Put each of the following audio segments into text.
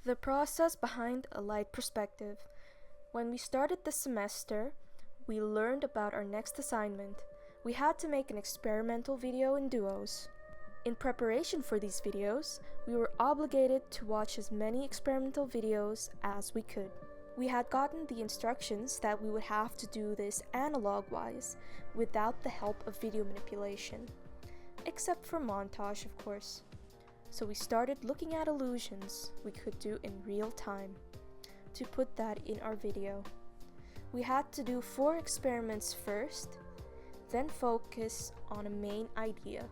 The process behind a light perspective. When we started this semester, we learned about our next assignment. We had to make an experimental video in duos. In preparation for these videos, we were obligated to watch as many experimental videos as we could. We had gotten the instructions that we would have to do this analog-wise, without the help of video manipulation. Except for montage, of course. So we started looking at illusions we could do in real time to put that in our video. We had to do 4 experiments first, then focus on a main idea,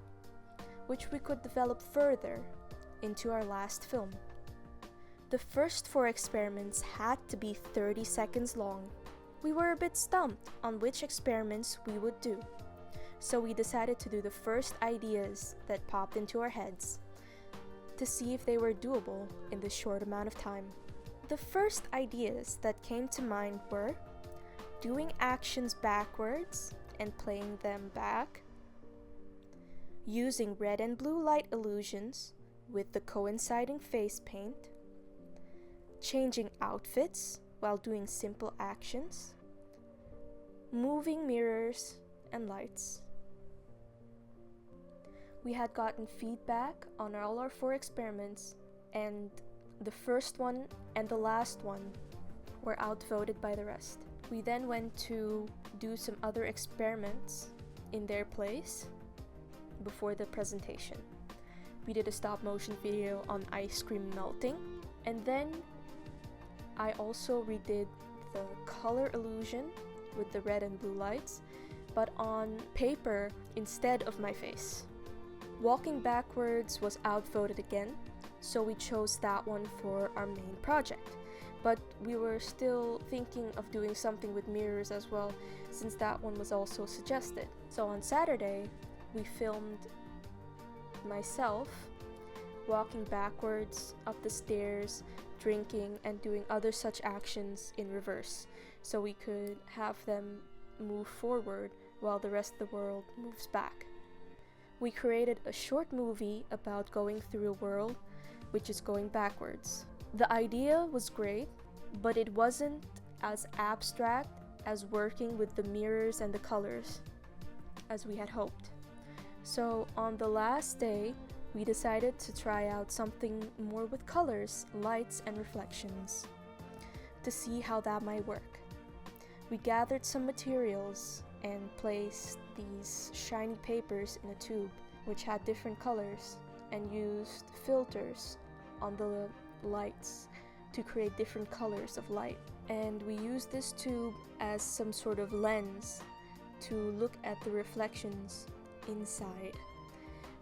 which we could develop further into our last film. The first 4 experiments had to be 30 seconds long. We were a bit stumped on which experiments we would do, so we decided to do the first ideas that popped into our heads, to see if they were doable in this short amount of time. The first ideas that came to mind were doing actions backwards and playing them back, using red and blue light illusions with the coinciding face paint, changing outfits while doing simple actions, moving mirrors and lights. We had gotten feedback on all our 4 experiments, and the first one and the last one were outvoted by the rest. We then went to do some other experiments in their place before the presentation. We did a stop motion video on ice cream melting, and then I also redid the color illusion with the red and blue lights, but on paper instead of my face. Walking backwards was outvoted again, so we chose that one for our main project. But we were still thinking of doing something with mirrors as well, since that one was also suggested. So on Saturday, we filmed myself walking backwards up the stairs, drinking, and doing other such actions in reverse, so we could have them move forward while the rest of the world moves back. We created a short movie about going through a world which is going backwards. The idea was great, but it wasn't as abstract as working with the mirrors and the colors as we had hoped. So on the last day, we decided to try out something more with colors, lights, and reflections to see how that might work. We gathered some materials and placed these shiny papers in a tube which had different colors, and used filters on the lights to create different colors of light. And we used this tube as some sort of lens to look at the reflections inside,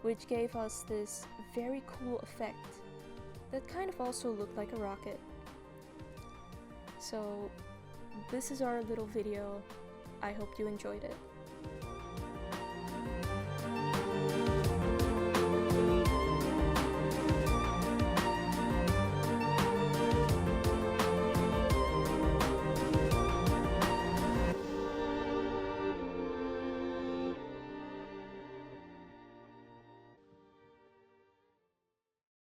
which gave us this very cool effect that kind of also looked like a rocket. So this is our little video. I hope you enjoyed it.